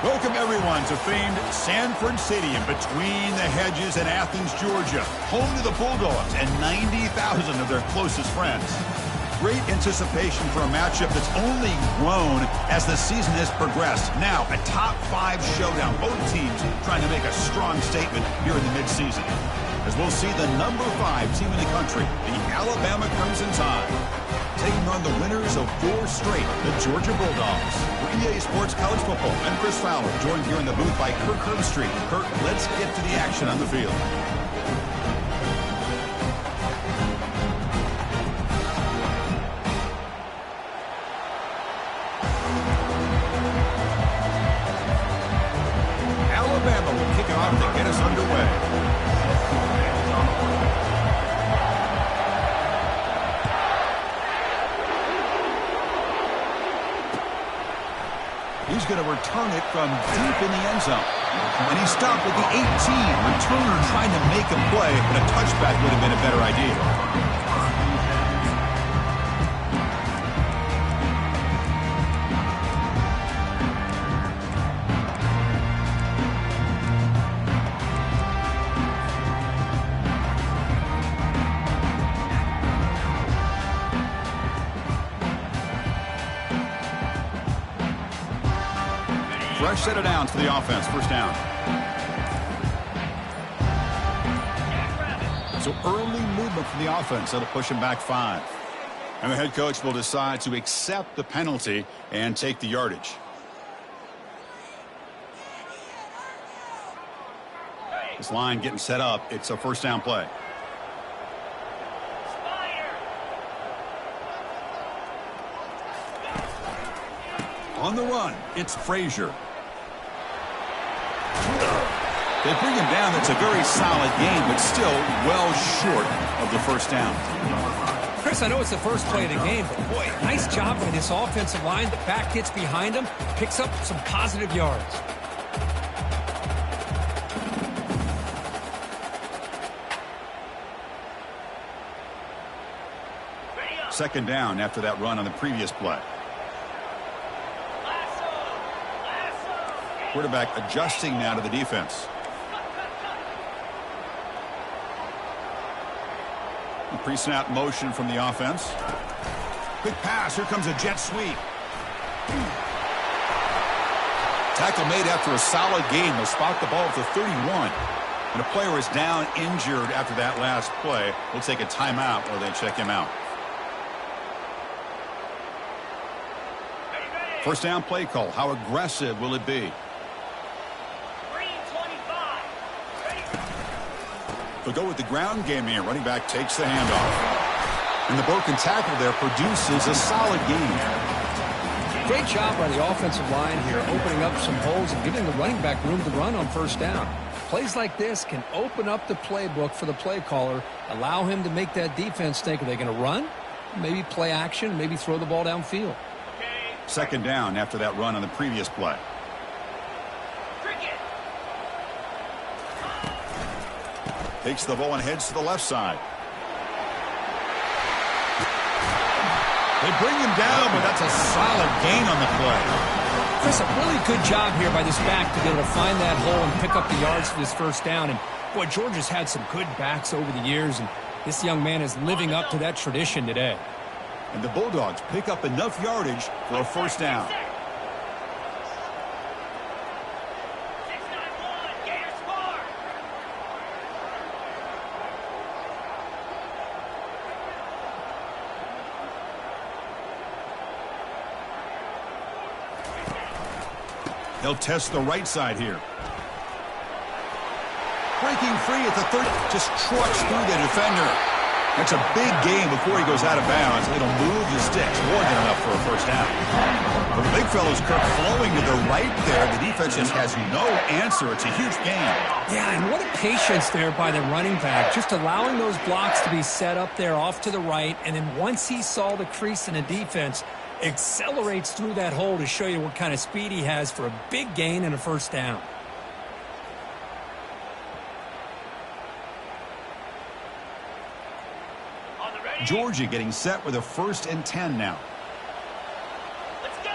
Welcome, everyone, to famed Sanford Stadium between the hedges in Athens, Georgia, home to the Bulldogs and 90,000 of their closest friends. Great anticipation for a matchup that's only grown as the season has progressed. Now, a top-5 showdown. Both teams trying to make a strong statement here in the midseason. As we'll see the number 5 team in the country, the Alabama Crimson Tide, taking on the winners of 4 straight, the Georgia Bulldogs. For EA Sports College Football, I'm Chris Fowler, joined here in the booth by Kirk Herbstreit. Kirk, let's get to the action on the field. Alabama will kick it off to get us underway. He's going to return it from deep in the end zone. And he stopped with the 18. Returner trying to make a play, but a touchback would have been a better idea. Fresh set of downs for the offense. First down. So early movement from the offense. That'll push him back 5. And the head coach will decide to accept the penalty and take the yardage. This line getting set up. It's a first down play. On the run, it's Frazier. They bring him down. That's a very solid game, but still well short of the first down. Chris, I know it's the first play of the game, but boy, nice job by this offensive line. The back gets behind him, picks up some positive yards. Second down after that run on the previous play. Quarterback adjusting now to the defense. Pre-snap motion from the offense. Quick pass. Here comes a jet sweep. Tackle made after a solid game. They'll spot the ball at the 31. And a player is down injured after that last play. We'll take a timeout while they check him out. First down play call. How aggressive will it be? They'll go with the ground game here. Running back takes the handoff. And the broken tackle there produces a solid gain. Great job by the offensive line here, opening up some holes and giving the running back room to run on first down. Plays like this can open up the playbook for the play caller, allow him to make that defense think, are they going to run? Maybe play action, maybe throw the ball downfield. Second down after that run on the previous play. Takes the ball and heads to the left side. They bring him down, but that's a solid gain on the play. Chris, a really good job here by this back to be able to find that hole and pick up the yards for this first down. And, boy, Georgia's had some good backs over the years, and this young man is living up to that tradition today. And the Bulldogs pick up enough yardage for a first down. They'll test the right side here. Breaking free at the 30. Just trucks through the defender. That's a big gain before he goes out of bounds. It'll move the sticks. More than enough for a first down. But the big fellow's Kirk flowing to the right there. The defense just has no answer. It's a huge gain. Yeah, and what a patience there by the running back. Just allowing those blocks to be set up there off to the right. And then once he saw the crease in the defense, accelerates through that hole to show you what kind of speed he has for a big gain and a first down. Georgia getting set with a 1st and 10 now. Let's go.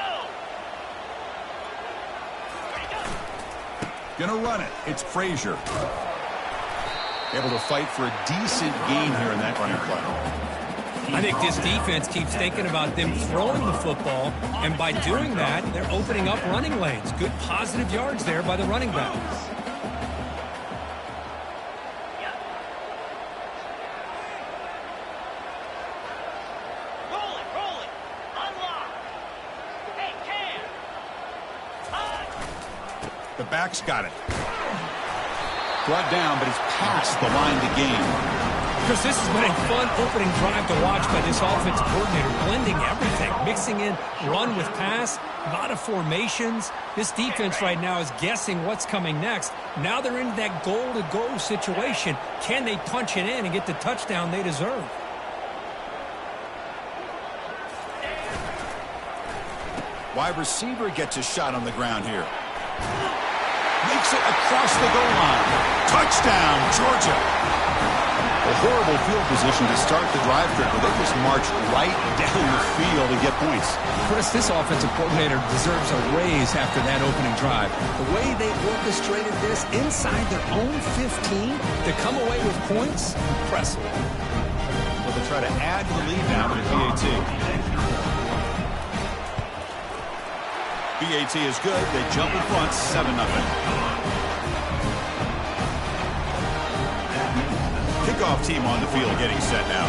Gonna run it. It's Frazier. Able to fight for a decent gain here in that running play. I think this defense keeps thinking about them throwing the football, and by doing that, they're opening up running lanes. Good positive yards there by the running back. The back's got it. Brought down, but he's past the line to gain. Chris, this has been a fun opening drive to watch by this offensive coordinator, blending everything, mixing in run with pass, a lot of formations. This defense right now is guessing what's coming next. Now they're in that goal-to-go situation. Can they punch it in and get the touchdown they deserve? Wide receiver gets a shot on the ground here. Makes it across the goal line. Touchdown, Georgia. A horrible field position to start the drive trip, but they just march right down the field and get points. Chris, this offensive coordinator deserves a raise after that opening drive. The way they orchestrated this inside their own 15 to come away with points, impressive. Well, they'll try to add to the lead now with BAT. BAT is good. They jump in front, 7-0. Kickoff team on the field getting set now.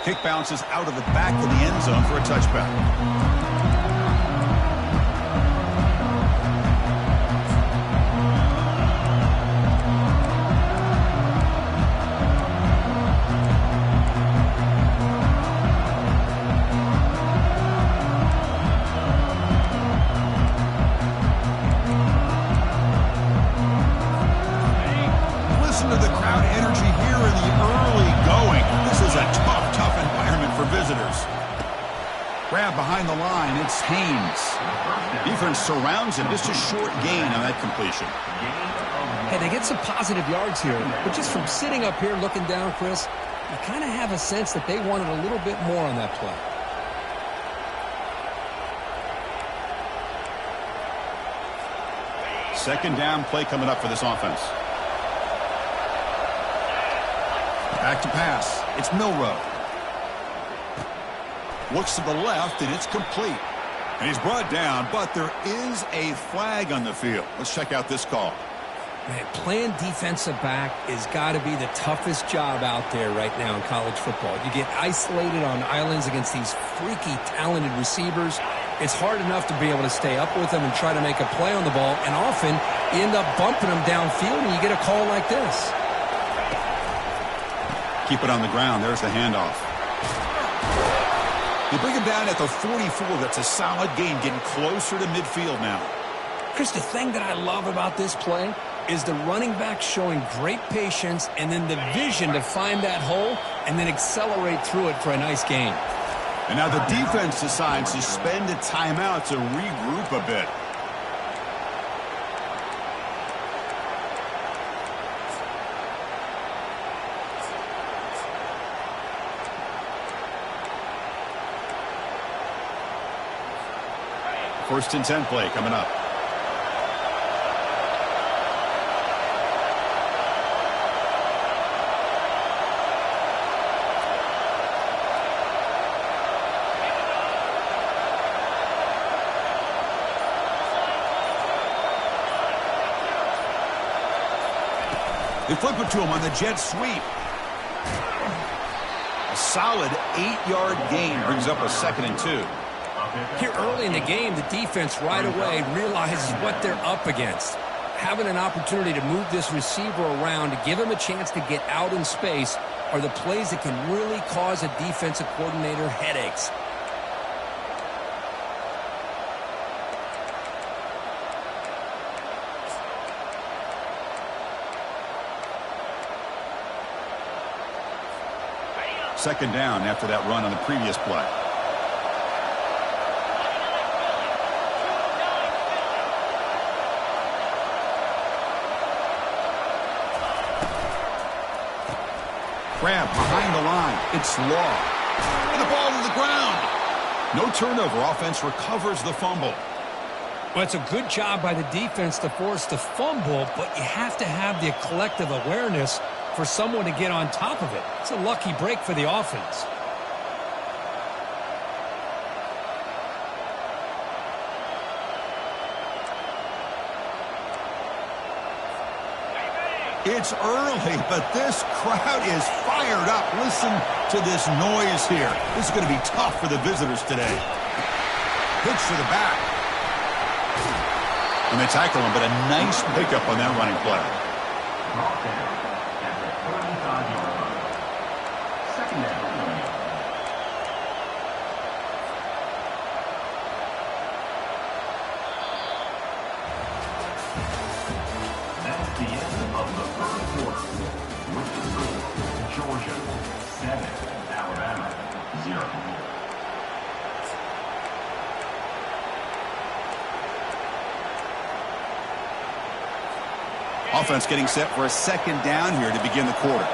Kick bounces out of the back of the end zone for a touchback. Grab behind the line, it's Haynes. Defense surrounds him, just a short gain on that completion. Hey, they get some positive yards here, but just from sitting up here looking down, Chris, you kind of have a sense that they wanted a little bit more on that play. Second down play coming up for this offense. Back to pass. It's Milroe. Looks to the left, and it's complete. And he's brought down, but there is a flag on the field. Let's check out this call. Man, playing defensive back has got to be the toughest job out there right now in college football. You get isolated on islands against these freaky, talented receivers. It's hard enough to be able to stay up with them and try to make a play on the ball, and often you end up bumping them downfield, and you get a call like this. Keep it on the ground. There's the handoff. They bring him down at the 44. That's a solid gain, getting closer to midfield now. Chris, the thing that I love about this play is the running back showing great patience and then the vision to find that hole and then accelerate through it for a nice gain. And now the defense decides to spend a timeout to regroup a bit. First and 10 play coming up. They flip it to him on the jet sweep. A solid 8-yard gain brings up a 2nd and 2. Here early in the game, the defense right away realizes what they're up against. Having an opportunity to move this receiver around to give him a chance to get out in space are the plays that can really cause a defensive coordinator headaches. Second down after that run on the previous play. Grab behind the line. It's Law. And the ball to the ground. No turnover. Offense recovers the fumble. Well, it's a good job by the defense to force the fumble, but you have to have the collective awareness for someone to get on top of it. It's a lucky break for the offense. It's early, but this crowd is fired up. Listen to this noise here. This is going to be tough for the visitors today. Pitch to the back. And they tackle him, but a nice pickup on that running play. Second down. That's the end of the third quarter. With the score, Georgia 7, Alabama 0. Offense getting set for a second down here to begin the quarter.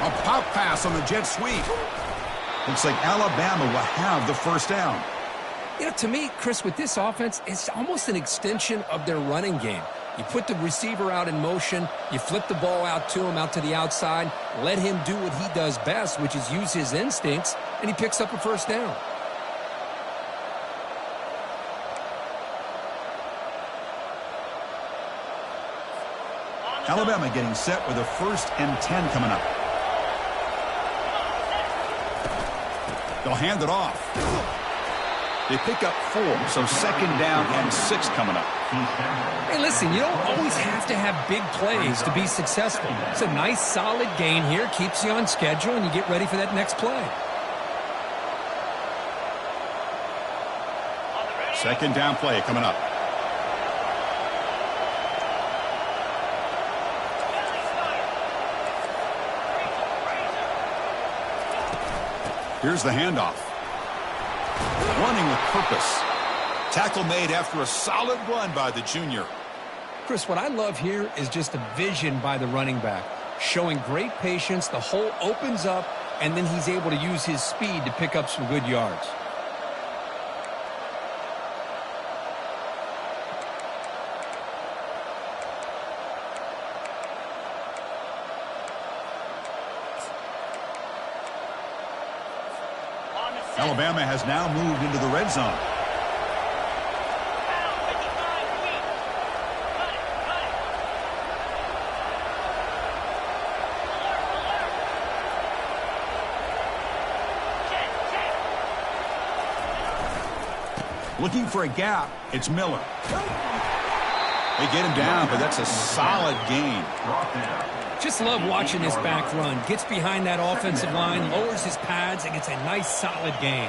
A pop pass on the jet sweep. Looks like Alabama will have the first down. You know, to me, Chris, with this offense, it's almost an extension of their running game. You put the receiver out in motion, you flip the ball out to him, out to the outside, let him do what he does best, which is use his instincts, and he picks up a first down. Alabama getting set with a 1st and 10 coming up. They'll hand it off. They pick up 4, so second down and 6 coming up. Hey, listen, you don't always have to have big plays to be successful. It's a nice, solid gain here, keeps you on schedule, and you get ready for that next play. Second down play coming up. Here's the handoff. Running with purpose. Tackle made after a solid run by the junior. Chris, what I love here is just a vision by the running back. Showing great patience, the hole opens up, and then he's able to use his speed to pick up some good yards. Alabama has now moved into the red zone. Looking for a gap, it's Miller. They get him down, but that's a solid gain. Just love watching this back run. Gets behind that offensive line, lowers his pads, and gets a nice, solid gain.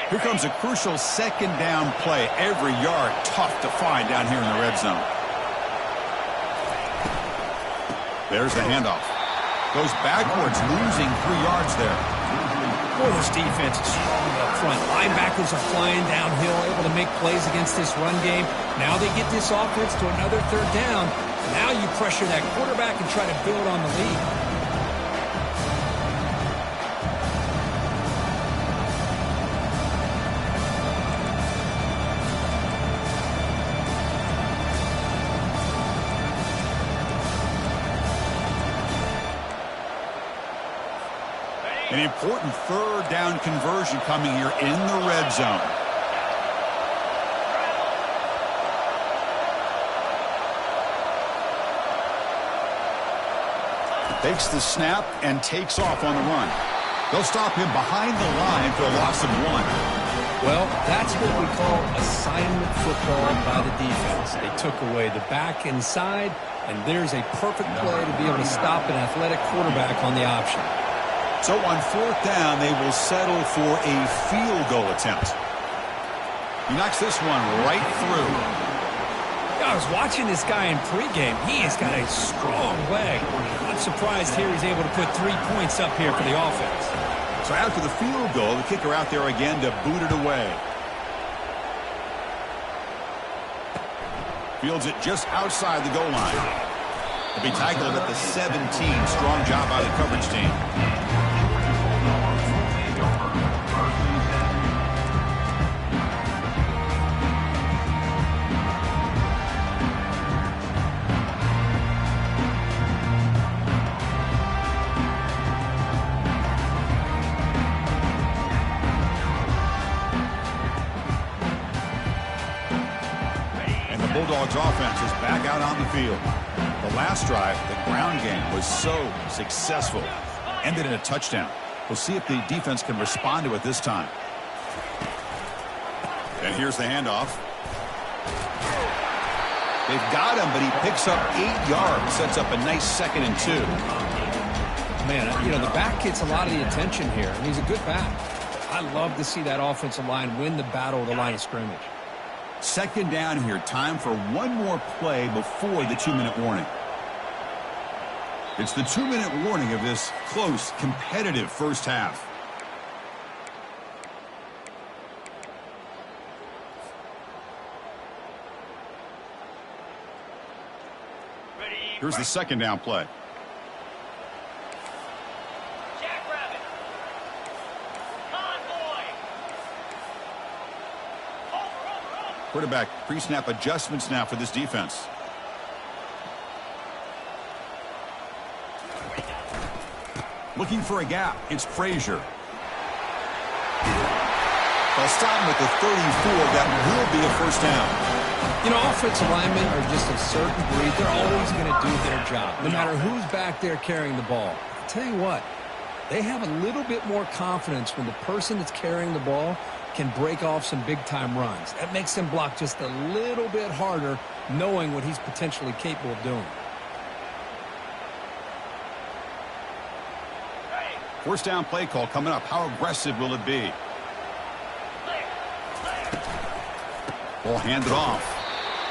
Here comes a crucial second down play. Every yard tough to find down here in the red zone. There's the handoff. Goes backwards, losing 3 yards there. Boy, this defense is strong up front. Linebackers are flying downhill, able to make plays against this run game. Now they get this offense to another third down. Now you pressure that quarterback and try to build on the lead. An important third down conversion coming here in the red zone. Takes the snap and takes off on the run. They'll stop him behind the line for a loss of 1. Well, that's what we call assignment football by the defense. They took away the back inside, and there's a perfect play to be able to stop an athletic quarterback on the option. So on 4th down, they will settle for a field goal attempt. He knocks this one right through. Yeah, I was watching this guy in pregame. He has got a strong leg. I'm surprised here he's able to put 3 points up here for the offense. So after the field goal, the kicker out there again to boot it away. Fields it just outside the goal line. He'll be tackled at the 17. Strong job by the coverage team. Bulldogs offense is back out on the field. The last drive, the ground game, was so successful. Ended in a touchdown. We'll see if the defense can respond to it this time. And here's the handoff. They've got him, but he picks up 8 yards. Sets up a nice 2nd and 2. Man, you know, the back gets a lot of the attention here, and he's a good back. I love to see that offensive line win the battle of the line of scrimmage. 2nd down here. Time for one more play before the 2-minute warning. It's the 2-minute warning of this close, competitive first half. Here's the 2nd down play. Quarterback pre-snap adjustments now for this defense. Looking for a gap. It's Frazier. They'll stop him at the 34. That will be a first down. You know, offensive linemen are just a certain breed. They're always going to do their job, no matter who's back there carrying the ball. I'll tell you what, they have a little bit more confidence when the person that's carrying the ball can break off some big-time runs. That makes him block just a little bit harder, knowing what he's potentially capable of doing. First down play call coming up. How aggressive will it be? Ball handed off.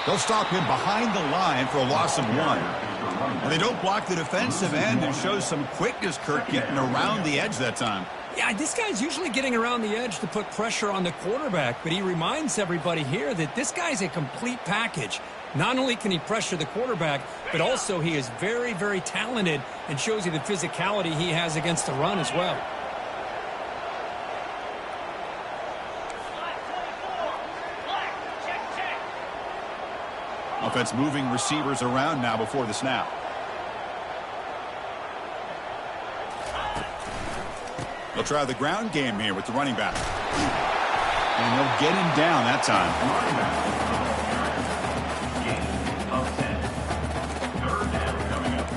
They'll stop him behind the line for a loss of 1. And they don't block the defensive end and shows some quickness, Kirk, getting around the edge that time. Yeah, this guy's usually getting around the edge to put pressure on the quarterback, but he reminds everybody here that this guy's a complete package. Not only can he pressure the quarterback, but also he is very, very talented and shows you the physicality he has against the run as well. Offense moving receivers around now before the snap. They'll try the ground game here with the running back. And they'll get him down that time. Gain of 10. 3rd down coming up.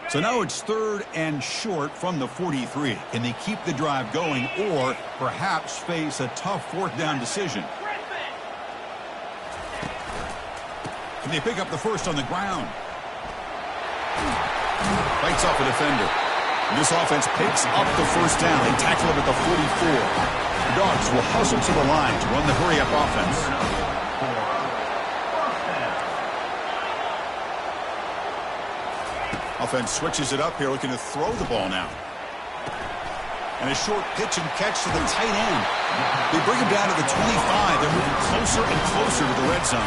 So now it's 3rd and short from the 43. Can they keep the drive going or perhaps face a tough 4th down decision? Can they pick up the first on the ground? Fights off a defender. And this offense picks up the first down. They tackle him at the 44. The Dogs will hustle to the line to run the hurry-up offense. Offense switches it up here, looking to throw the ball now. And a short pitch and catch to the tight end. They bring him down to the 25. They're moving closer and closer to the red zone.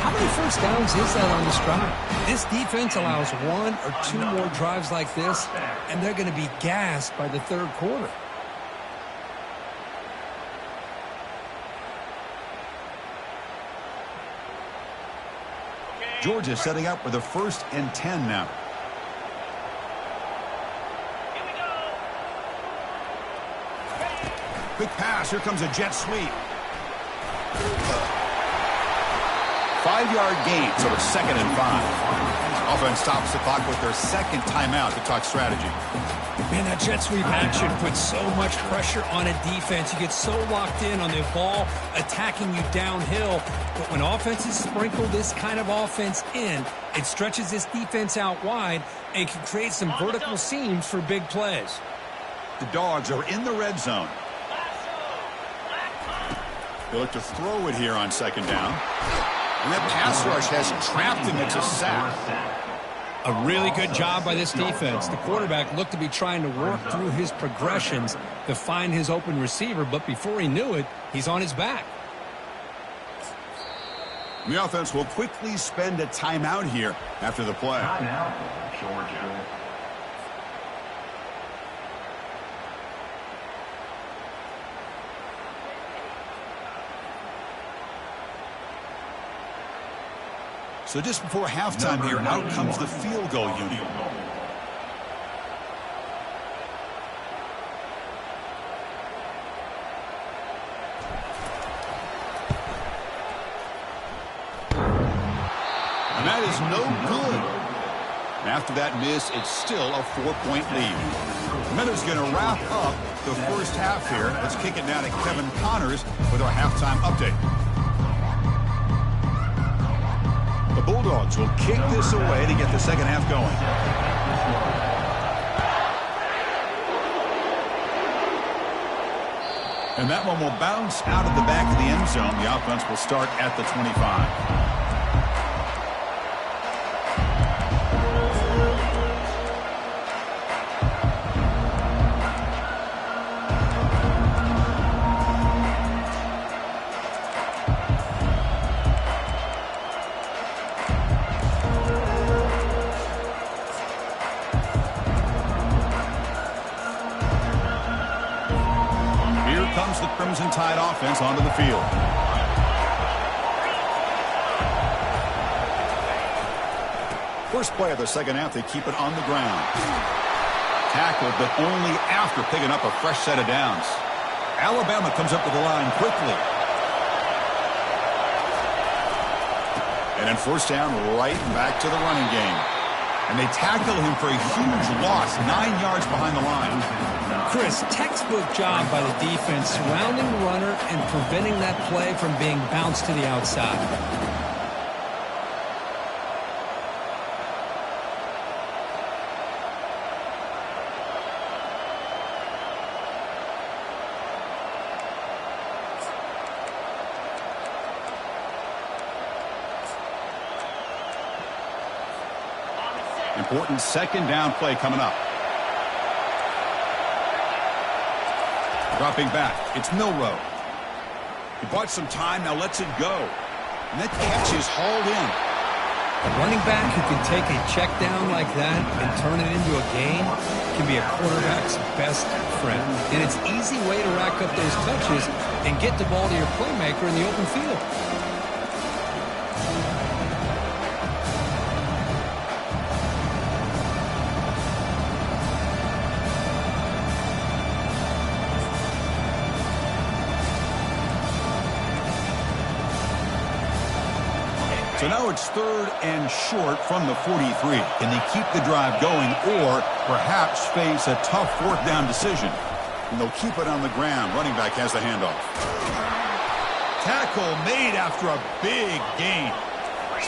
How many first downs is that on this drive? This defense allows 1 or 2 more drives like this, and they're going to be gassed by the 3rd quarter. Georgia setting up with a 1st and 10 now. Quick pass. Here comes a jet sweep. 5-yard gain, so it's 2nd and 5. Offense stops the clock with their second timeout to talk strategy. Man, that jet sweep action puts so much pressure on a defense. You get so locked in on the ball attacking you downhill. But when offenses sprinkle this kind of offense in, it stretches this defense out wide and can create some vertical seams for big plays. The Dogs are in the red zone. They look to throw it here on second down. And that pass rush has trapped him. It's a sack. A really good job by this defense. The quarterback looked to be trying to work through his progressions to find his open receiver, but before he knew it, he's on his back. The offense will quickly spend a timeout here after the play. Timeout, Georgia. So just before halftime here, out comes the field goal unit. And that is no good. And after that miss, it's still a 4-point lead. Meadows going to wrap up the first half here. Let's kick it down to Kevin Connors with our halftime update. The Bulldogs will kick this away to get the second half going. And that one will bounce out of the back of the end zone. The offense will start at the 25. Comes the Crimson Tide offense onto the field. First play of the second half, they keep it on the ground. Tackled, but only after picking up a fresh set of downs. Alabama comes up to the line quickly. And then first down, right back to the running game. And they tackle him for a huge loss, 9 yards behind the line. Chris, textbook job by the defense surrounding the runner and preventing that play from being bounced to the outside. Important second down play coming up. Dropping back, it's Milrow. He bought some time, now lets it go. And that catch is hauled in. A running back who can take a check down like that and turn it into a gain can be a quarterback's best friend. And it's an easy way to rack up those touches and get the ball to your playmaker in the open field. So now it's third and short from the 43. Can they keep the drive going or perhaps face a tough fourth down decision? And they'll keep it on the ground. Running back has the handoff. Tackle made after a big gain.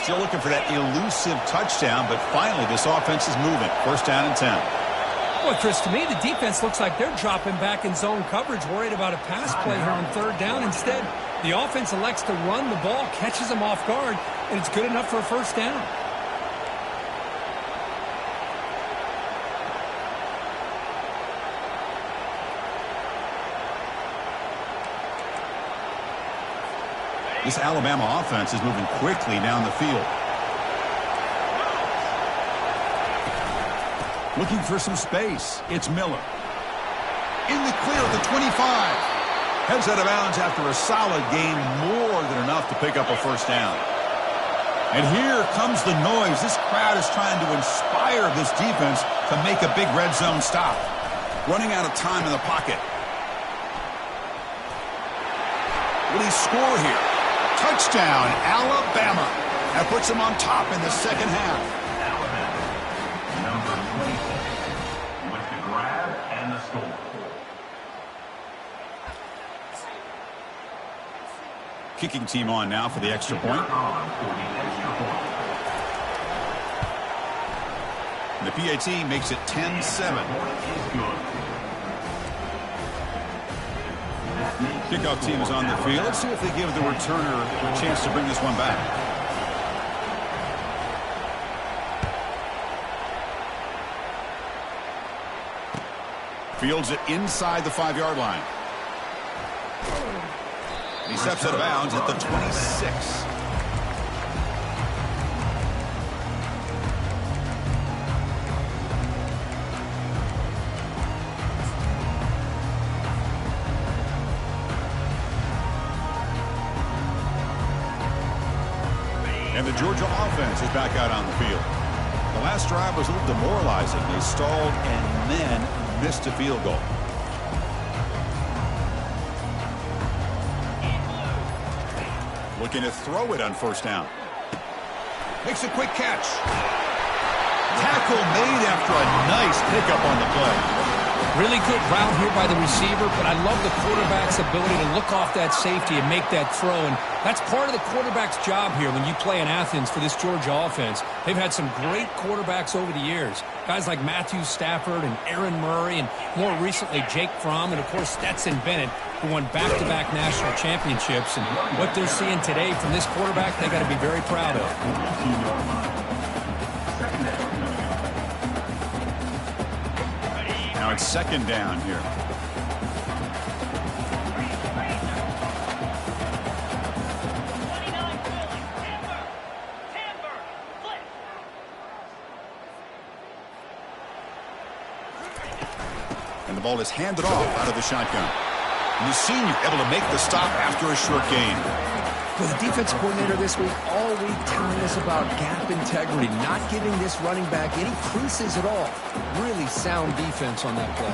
Still looking for that elusive touchdown, but finally this offense is moving. First down and 10. Boy, Chris, to me, the defense looks like they're dropping back in zone coverage, worried about a pass play here on third down. Instead, the offense elects to run the ball, catches them off guard, and it's good enough for a first down. This Alabama offense is moving quickly down the field. Looking for some space. It's Miller. In the clear at the 25. Heads out of bounds after a solid gain, more than enough to pick up a first down. And here comes the noise. This crowd is trying to inspire this defense to make a big red zone stop. Running out of time in the pocket. Will he score here? Touchdown, Alabama. That puts him on top in the second half. Kicking team on now for the extra point. And the PAT makes it 10-7. Kickoff team is on the field. Let's see if they give the returner a chance to bring this one back. Fields it inside the 5-yard line. He steps out of bounds at the 26. And the Georgia offense is back out on the field. The last drive was a little demoralizing. They stalled and then missed a field goal. Looking to throw it on first down. Makes a quick catch. Tackle made after a nice pickup on the play. Really good route here by the receiver, but I love the quarterback's ability to look off that safety and make that throw. And that's part of the quarterback's job here when you play in Athens for this Georgia offense. They've had some great quarterbacks over the years. Guys like Matthew Stafford and Aaron Murray, and more recently Jake Fromm, and of course Stetson Bennett, who won back-to-back national championships. And what they're seeing today from this quarterback, they got to be very proud of. Now it's second down here. And the ball is handed off out of the shotgun. And the senior able to make the stop after a short gain. Well, the defense coordinator this week all week telling us about gap integrity, not giving this running back any creases at all. Really sound defense on that play.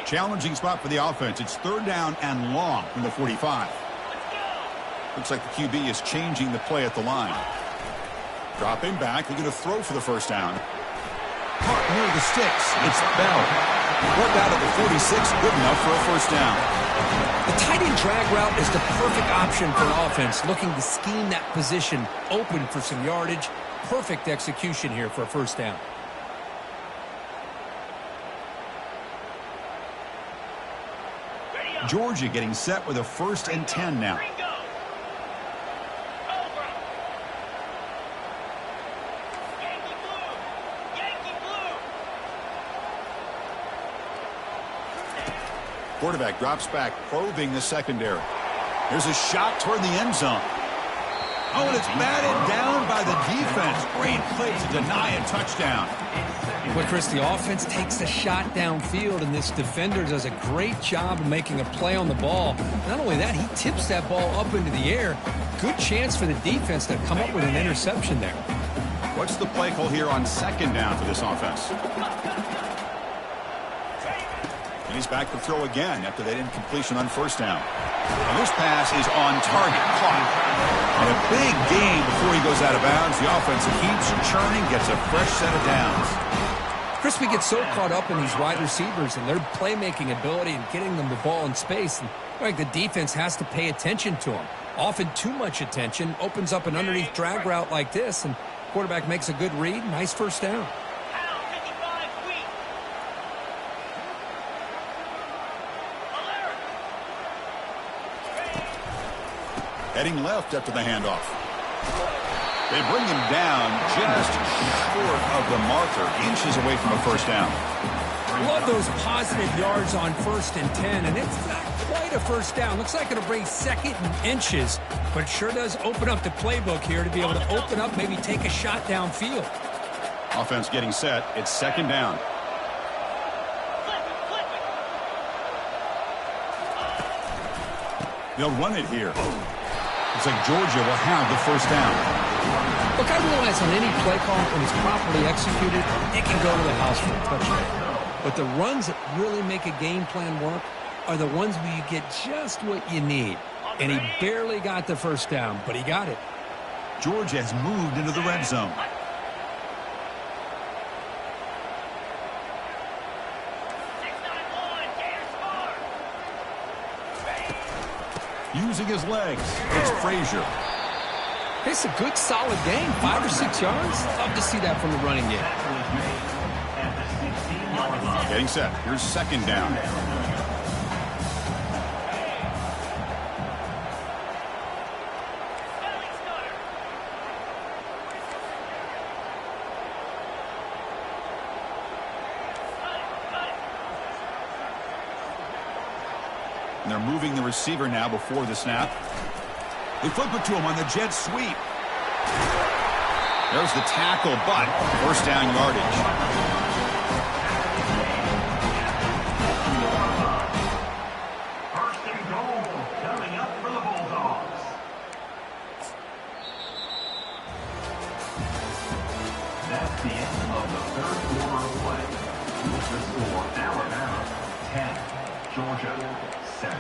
Challenging spot for the offense. It's third down and long from the 45. Looks like the QB is changing the play at the line. Dropping back, looking to throw for the first down. Caught near the sticks. It's Bell. Worked out at the 46, good enough for a first down. The tight end drag route is the perfect option for an offense looking to scheme that position open for some yardage. Perfect execution here for a first down. Georgia getting set with a 1st and 10 now. Quarterback drops back, probing the secondary. Here's a shot toward the end zone. Oh, and it's batted down by the defense. Great play to deny a touchdown. But Chris, the offense takes a shot downfield, and this defender does a great job of making a play on the ball. Not only that, he tips that ball up into the air. Good chance for the defense to come up with an interception there. What's the play call here on second down for this offense? And he's back to throw again after that incompletion on first down. And this pass is on target, caught. And a big gain before he goes out of bounds. The offense keeps churning, gets a fresh set of downs. Chris, we get so caught up in these wide receivers and their playmaking ability and getting them the ball in space. And like the defense has to pay attention to them. Often too much attention opens up an underneath drag route like this, and quarterback makes a good read. Nice first down. Heading left after the handoff. They bring him down just short of the marker, inches away from a first down. Love those positive yards on 1st and 10, and it's not quite a first down. Looks like it'll bring second and inches, but it sure does open up the playbook here to be able to open up, maybe take a shot downfield. Offense getting set. It's second down. They'll run it here. Looks like Georgia will have the first down. Look, I realize on any play call, when it's properly executed, it can go to the house for a touchdown. But the runs that really make a game plan work are the ones where you get just what you need. And he barely got the first down, but he got it. Georgia has moved into the red zone. Using his legs, it's Frazier. It's a good, solid game. 5 or 6 yards. Love to see that from the running game. Getting set. Here's second down. And they're moving the receiver now before the snap. They flip it to him on the jet sweep. There's the tackle, but first down yardage. First and goal coming up for the Bulldogs. That's the end of the third quarter of play. With the score, Alabama 10, Georgia 7.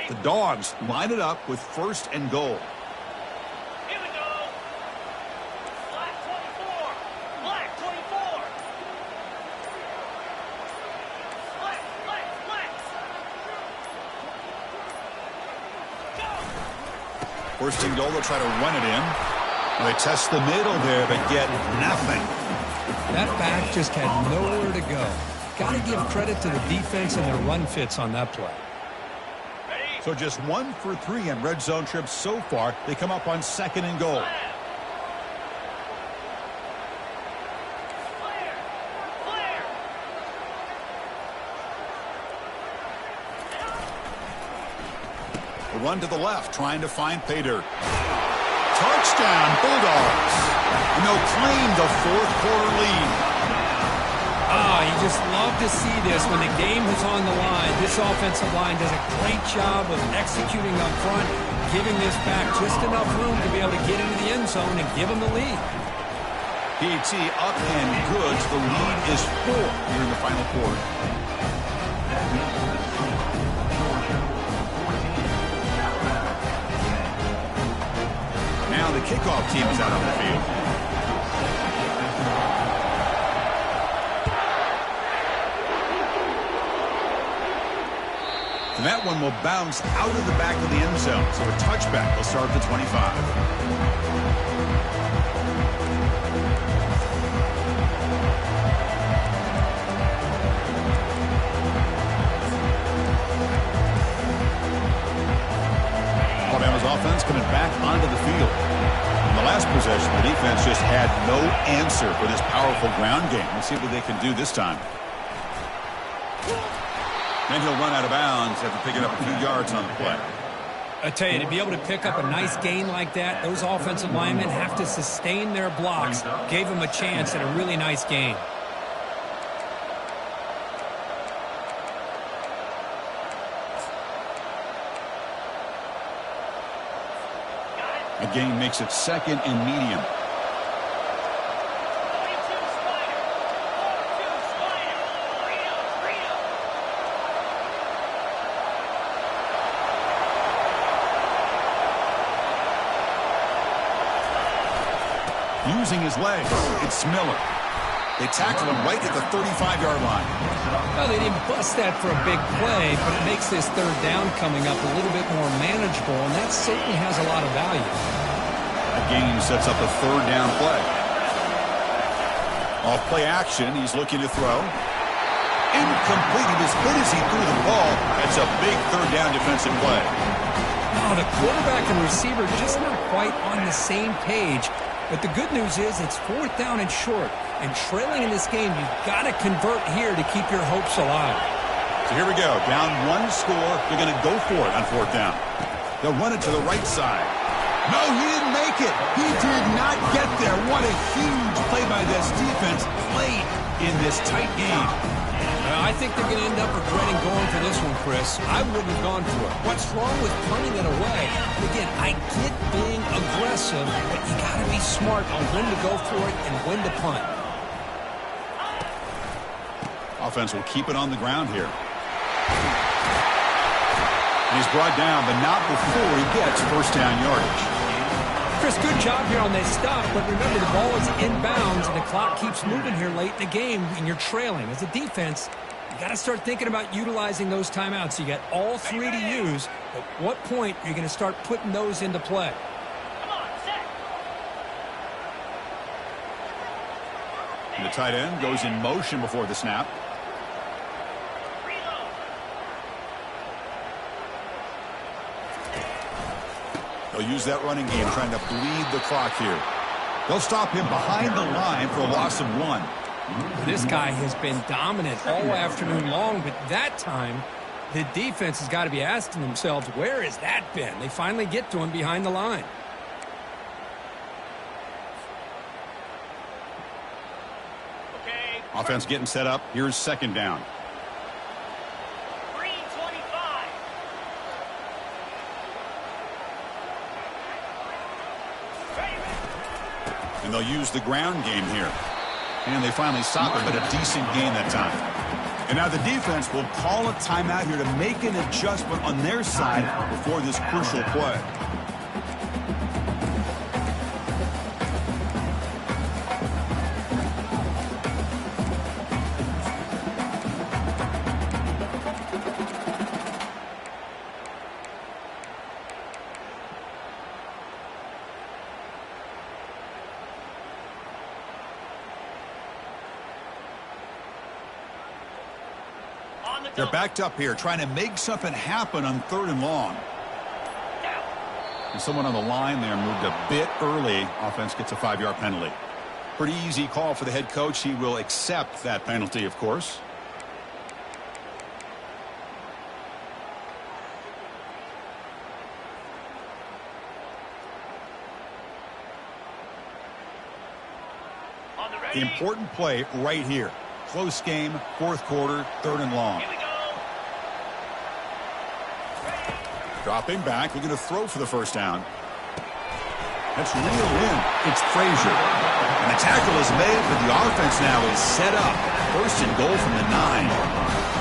The Dogs line it up with first and goal. Here we go. Black 24. Black 24. Black. Go. First and goal, they'll try to run it in. They test the middle there, but get nothing. That back just had nowhere to go. Got to give credit to the defense and their run fits on that play. So just 1 for 3 on red zone trips so far. They come up on second and goal. The run to the left, trying to find Pater. Touchdown, Bulldogs. And they'll claim the fourth quarter lead. You just love to see this when the game is on the line. This offensive line does a great job of executing up front, giving this back just enough room to be able to get into the end zone and give them the lead. PAT up and good. So the lead is 4 here in the final quarter. Now the kickoff team is out on the field. And that one will bounce out of the back of the end zone. So a touchback will start at the 25. Alabama's offense coming back onto the field. In the last possession, the defense just had no answer for this powerful ground game. Let's see what they can do this time. Then he'll run out of bounds after picking up a few yards on the play. I tell you, to be able to pick up a nice gain like that, those offensive linemen have to sustain their blocks. Gave them a chance at a really nice gain. A gain makes it second and medium. Using his legs, it's Miller. They tackle him right at the 35-yard line. Well, they didn't bust that for a big play, but it makes this third down coming up a little bit more manageable, and that certainly has a lot of value. The gain sets up a third down play. Off play action, he's looking to throw. Incomplete. As good as he threw the ball, that's a big third down defensive play. Oh, the quarterback and receiver just not quite on the same page. But the good news is it's fourth down and short. And trailing in this game, you've got to convert here to keep your hopes alive. So here we go. Down one score. They're going to go for it on fourth down. They'll run it to the right side. No, he didn't make it. He did not get there. What a huge play by this defense late in this tight game. I think they're going to end up regretting going for this one, Chris. I wouldn't have gone for it. What's wrong with punting it away? Again, I get being aggressive, but you got to be smart on when to go for it and when to punt. Offense will keep it on the ground here. And he's brought down, but not before he gets first down yardage. Chris, good job here on this stop, but remember the ball is inbounds and the clock keeps moving here late in the game and you're trailing. As a defense, you got to start thinking about utilizing those timeouts. You got all three to use. At what point are you going to start putting those into play? Come on, set. And the tight end goes in motion before the snap. Reload. They'll use that running game trying to bleed the clock here. They'll stop him behind the line for a loss of 1. This guy has been dominant all afternoon long, but that time the defense has got to be asking themselves, where has that been? They finally get to him behind the line. Okay. Offense getting set up. Here's second down. 3:25. And they'll use the ground game here. And they finally stop him, but a decent gain that time. And now the defense will call a timeout here to make an adjustment on their side before this crucial play. On the They're double. backed up here, trying to make something happen on 3rd and long. Down. And someone on the line there moved a bit early. Offense gets a 5-yard penalty. Pretty easy call for the head coach. He will accept that penalty, of course. On the ready. Important play right here. Close game, 4th quarter, 3rd and long. Here we go. Dropping back, looking to throw for the first down. That's reeled in. It's Frazier. And the tackle is made, but the offense now is set up. 1st and goal from the 9.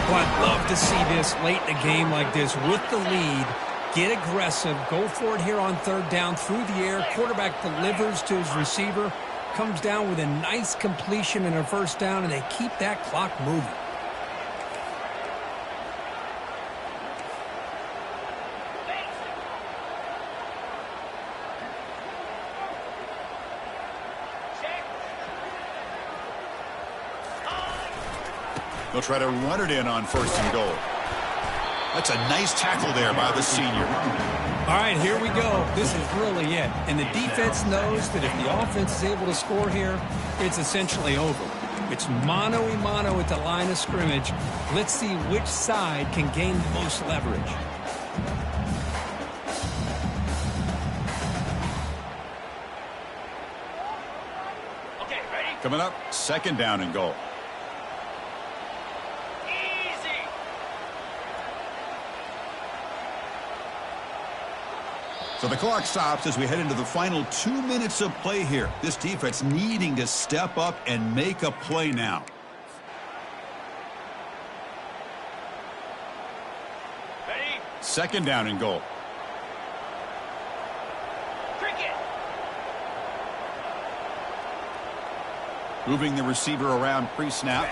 Well, I'd love to see this late in a game like this with the lead. Get aggressive. Go for it here on 3rd down through the air. Quarterback delivers to his receiver. Comes down with a nice completion and a first down, and they keep that clock moving. Check. They'll try to run it in on 1st and goal. That's a nice tackle there by the senior. All right, here we go. This is really it. And the defense knows that if the offense is able to score here, it's essentially over. It's mano-a-mano at the line of scrimmage. Let's see which side can gain the most leverage. Okay, ready? Coming up, 2nd down and goal. Easy. So the clock stops as we head into the final 2 minutes of play here. This defense needing to step up and make a play now. Ready? 2nd down and goal. Cricket. Moving the receiver around pre-snap.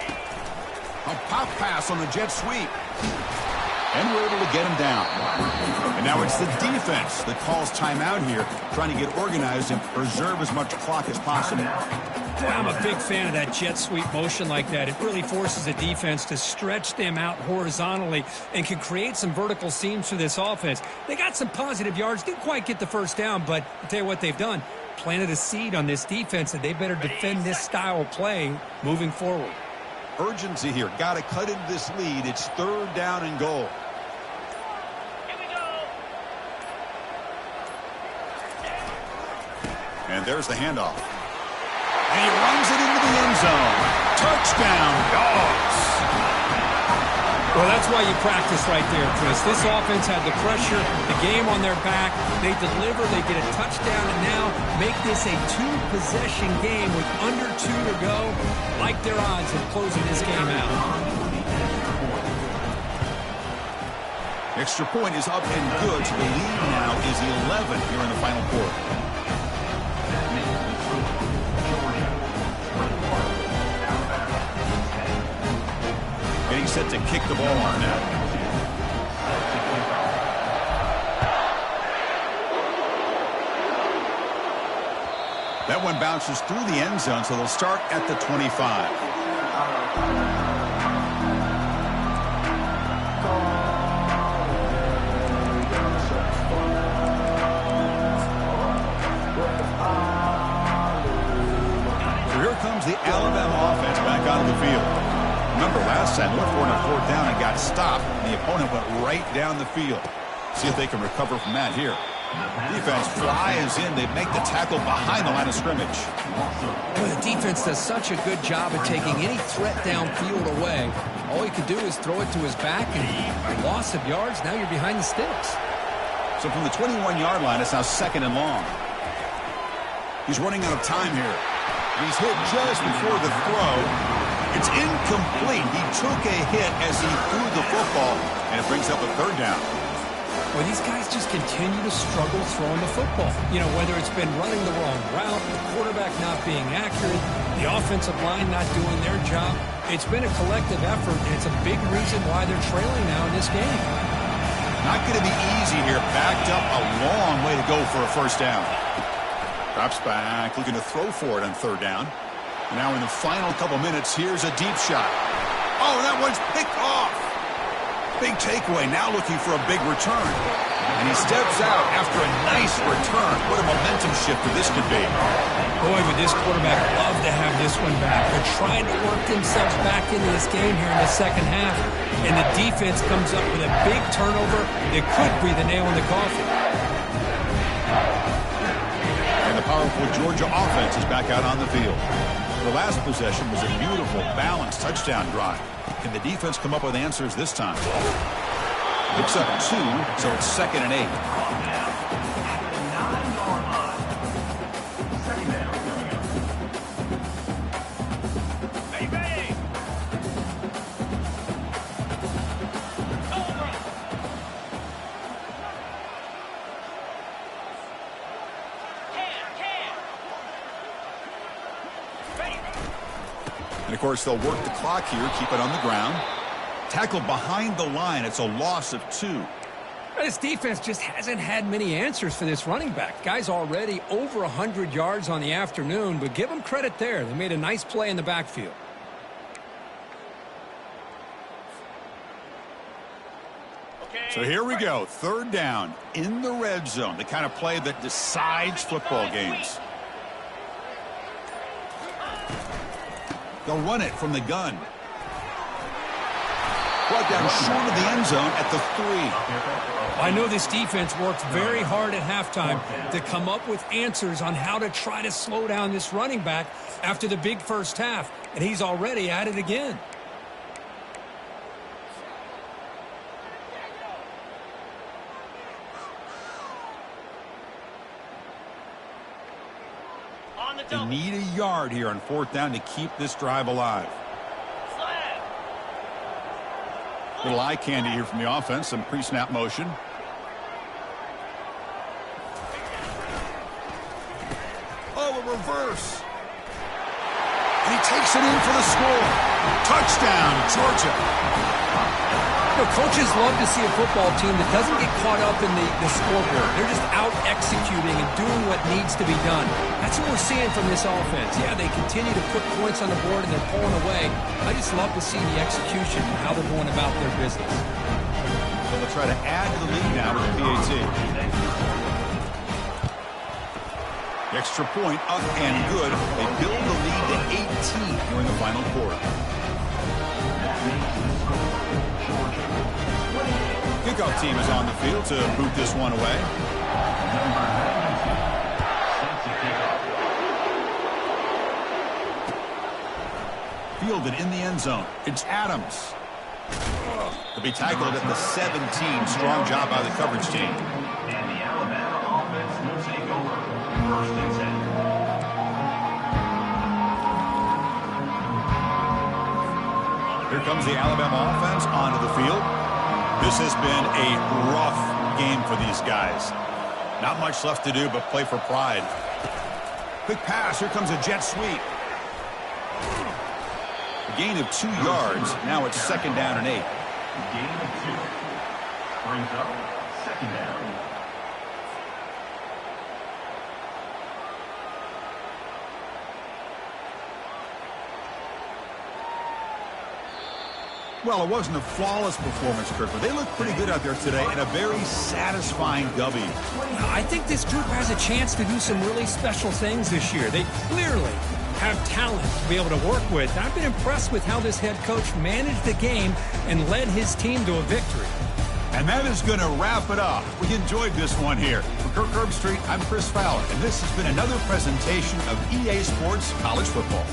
A pop pass on the jet sweep. And we're able to get him down. And now it's the defense that calls timeout here, trying to get organized and preserve as much clock as possible. Boy, I'm a big fan of that jet sweep motion like that. It really forces the defense to stretch them out horizontally and can create some vertical seams for this offense. They got some positive yards, didn't quite get the first down, but I'll tell you what they've done. Planted a seed on this defense, and they better defend this style of play moving forward. Urgency here. Got to cut into this lead. It's 3rd down and goal. Here we go. And there's the handoff. And he runs it into the end zone. Touchdown, Dogs. Well, that's why you practice right there, Chris. This offense had the pressure, the game on their back. They deliver, they get a touchdown, and now make this a 2-possession game with under 2 to go. Like their odds of closing this game out. Extra point is up and good, so the lead now is 11 here in the final quarter. That makes the score Georgia 21, Alabama 10. Getting set to kick the ball off now. That one bounces through the end zone, so they'll start at the 25. So here comes the Alabama offense back onto the field. Remember, last time they went for it on 4th down and got stopped. The opponent went right down the field. See if they can recover from that here. Defense flies in. They make the tackle behind the line of scrimmage. Well, the defense does such a good job of taking any threat downfield away. All he could do is throw it to his back, and loss of yards, now you're behind the sticks. So from the 21-yard line, it's now 2nd and long. He's running out of time here. He's hit just before the throw. It's incomplete. He took a hit as he threw the football, and it brings up a 3rd down. Well, these guys just continue to struggle throwing the football. You know, whether it's been running the wrong route, the quarterback not being accurate, the offensive line not doing their job. It's been a collective effort, and it's a big reason why they're trailing now in this game. Not going to be easy here. Backed up a long way to go for a 1st down. Drops back, looking to throw for it on 3rd down. Now in the final couple minutes, here's a deep shot. Oh, that one's picked off. Big takeaway, now looking for a big return. And he steps out after a nice return. What a momentum shifter this could be. Boy, would this quarterback love to have this one back. They're trying to work themselves back into this game here in the 2nd half. And the defense comes up with a big turnover that could be the nail in the coffin. And the powerful Georgia offense is back out on the field. The last possession was a beautiful, balanced touchdown drive. Can the defense come up with answers this time? Picks up 2, so it's 2nd and 8. And, of course, they'll work the clock here, keep it on the ground. Tackle behind the line. It's a loss of 2. This defense just hasn't had many answers for this running back. Guy's already over 100 yards on the afternoon, but give them credit there. They made a nice play in the backfield. So here we go. 3rd down in the red zone. The kind of play that decides football games. They'll run it from the gun. Brought down short of the end zone at the 3. I know this defense worked very hard at halftime to come up with answers on how to try to slow down this running back after the big 1st half, and he's already at it again. They need a yard here on 4th down to keep this drive alive. Little eye candy here from the offense. Some pre-snap motion. Oh, a reverse. And he takes it in for the score. Touchdown, Georgia. You know, coaches love to see a football team that doesn't get caught up in the scoreboard. They're just out executing and doing what needs to be done. That's what we're seeing from this offense. Yeah, they continue to put points on the board and they're pulling away. I just love to see the execution and how they're going about their business. So they'll try to add to the lead now with the PAT. Extra point up and good. They build the lead to 18 during the final quarter. Kickoff team is on the field to boot this one away. Fielded in the end zone. It's Adams. To be tackled at the 17. Strong job by the coverage team. And the Alabama offense will take over 1st and 10. Here comes the Alabama offense onto the field. This has been a rough game for these guys. Not much left to do but play for pride. Quick pass. Here comes a jet sweep. A gain of 2 yards. Now it's 2nd down and 8. Gain of 2. Brings up 2nd down. Well, it wasn't a flawless performance, Kirk, but they looked pretty good out there today and a very satisfying W. I think this group has a chance to do some really special things this year. They clearly have talent to be able to work with. I've been impressed with how this head coach managed the game and led his team to a victory. And that is going to wrap it up. We enjoyed this one here. For Kirk Herbstreit, I'm Chris Fowler, and this has been another presentation of EA Sports College Football.